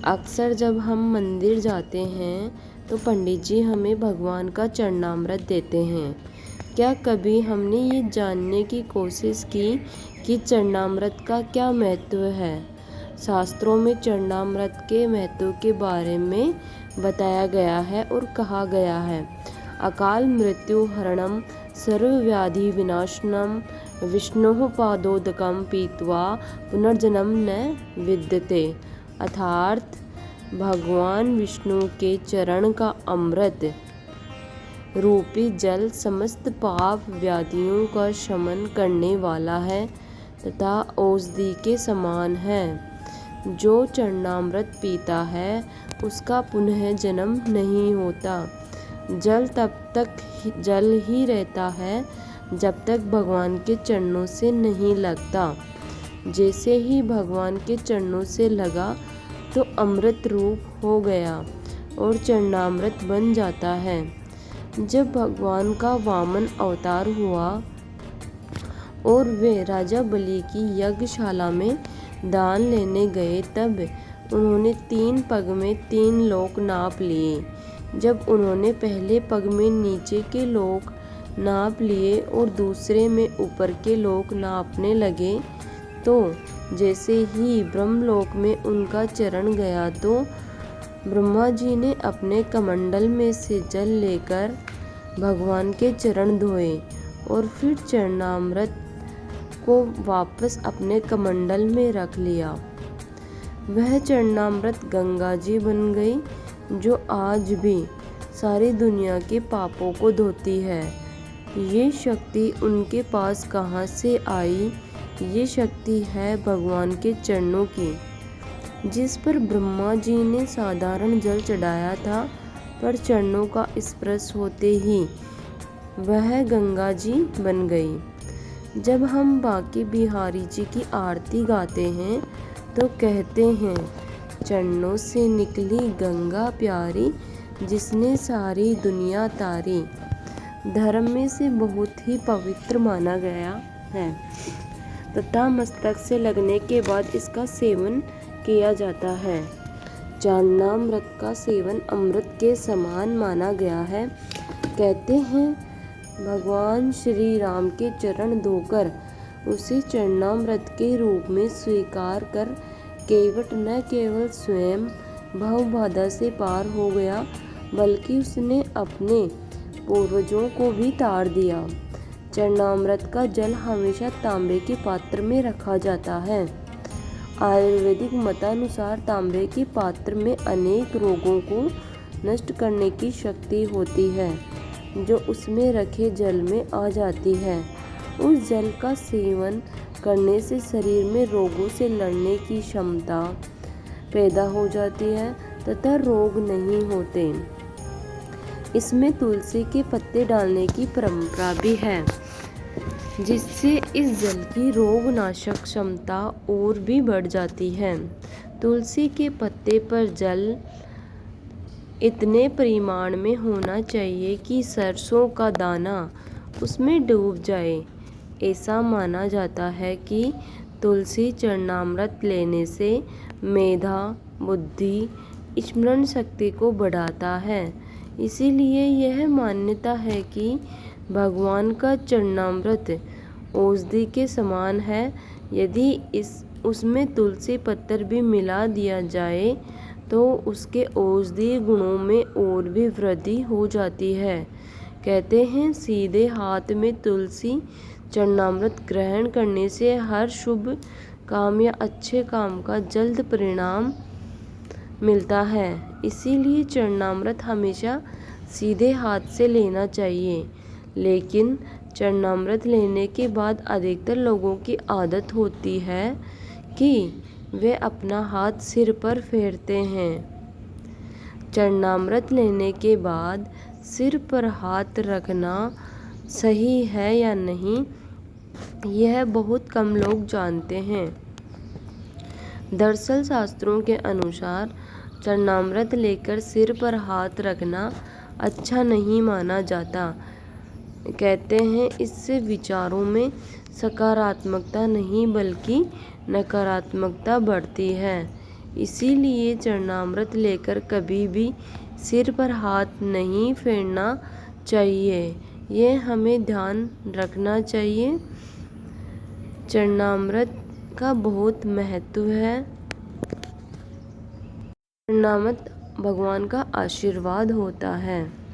अक्सर जब हम मंदिर जाते हैं तो पंडित जी हमें भगवान का चरणामृत देते हैं। क्या कभी हमने ये जानने की कोशिश की कि चरणामृत का क्या महत्व है? शास्त्रों में चरणामृत के महत्व के बारे में बताया गया है और कहा गया है, अकाल मृत्यु हरणम सर्वव्याधि विनाशनम विष्णुः पादोदकम पीत्वा पुनर्जन्म न विद्यते। अर्थात भगवान विष्णु के चरण का अमृत रूपी जल समस्त पाप व्याधियों का शमन करने वाला है तथा औषधि के समान है। जो चरणामृत पीता है उसका पुनः जन्म नहीं होता। जल तब तक जल ही रहता है जब तक भगवान के चरणों से नहीं लगता। जैसे ही भगवान के चरणों से लगा तो अमृत रूप हो गया और चरणामृत बन जाता है। जब भगवान का वामन अवतार हुआ और वे राजा बलि की यज्ञशाला में दान लेने गए, तब उन्होंने 3 पग में 3 लोक नाप लिए। जब उन्होंने पहले पग में नीचे के लोक नाप लिए और दूसरे में ऊपर के लोक नापने लगे, तो जैसे ही ब्रह्मलोक में उनका चरण गया तो ब्रह्मा जी ने अपने कमंडल में से जल लेकर भगवान के चरण धोए और फिर चरणामृत को वापस अपने कमंडल में रख लिया। वह चरणामृत गंगा जी बन गई, जो आज भी सारी दुनिया के पापों को धोती है। ये शक्ति उनके पास कहाँ से आई? ये शक्ति है भगवान के चरणों की। जिस पर ब्रह्मा जी ने साधारण जल चढ़ाया था, पर चरणों का स्पर्श होते ही वह गंगा जी बन गई। जब हम बांके बिहारी जी की आरती गाते हैं तो कहते हैं, चरणों से निकली गंगा प्यारी, जिसने सारी दुनिया तारी। धर्म में से बहुत ही पवित्र माना गया है तथा मस्तक से लगने के बाद इसका सेवन किया जाता है। चरणामृत का सेवन अमृत के समान माना गया है। कहते हैं, भगवान श्री राम के चरण धोकर उसे चरणामृत के रूप में स्वीकार कर केवट न केवल स्वयं भव बाधा से पार हो गया, बल्कि उसने अपने पूर्वजों को भी तार दिया। चरणामृत का जल हमेशा तांबे के पात्र में रखा जाता है। आयुर्वेदिक मतानुसार तांबे के पात्र में अनेक रोगों को नष्ट करने की शक्ति होती है, जो उसमें रखे जल में आ जाती है। उस जल का सेवन करने से शरीर में रोगों से लड़ने की क्षमता पैदा हो जाती है तथा रोग नहीं होते। इसमें तुलसी के पत्ते डालने की परंपरा भी है, जिससे इस जल की रोगनाशक क्षमता और भी बढ़ जाती है। तुलसी के पत्ते पर जल इतने परिमाण में होना चाहिए कि सरसों का दाना उसमें डूब जाए। ऐसा माना जाता है कि तुलसी चरणामृत लेने से मेधा, बुद्धि, स्मरण शक्ति को बढ़ाता है। इसीलिए यह मान्यता है कि भगवान का चरणामृत औषधि के समान है। यदि उसमें तुलसी पत्तर भी मिला दिया जाए तो उसके औषधीय गुणों में और भी वृद्धि हो जाती है। कहते हैं, सीधे हाथ में तुलसी चरणामृत ग्रहण करने से हर शुभ काम या अच्छे काम का जल्द परिणाम मिलता है। इसीलिए चरणामृत हमेशा सीधे हाथ से लेना चाहिए। लेकिन चरणामृत लेने के बाद अधिकतर लोगों की आदत होती है कि वे अपना हाथ सिर पर फेरते हैं। चरणामृत लेने के बाद सिर पर हाथ रखना सही है या नहीं, यह बहुत कम लोग जानते हैं। दरअसल शास्त्रों के अनुसार चरणामृत लेकर सिर पर हाथ रखना अच्छा नहीं माना जाता। कहते हैं, इससे विचारों में सकारात्मकता नहीं बल्कि नकारात्मकता बढ़ती है। इसीलिए चरणामृत लेकर कभी भी सिर पर हाथ नहीं फेरना चाहिए। ये हमें ध्यान रखना चाहिए। चरणामृत का बहुत महत्व है। चरणामृत भगवान का आशीर्वाद होता है।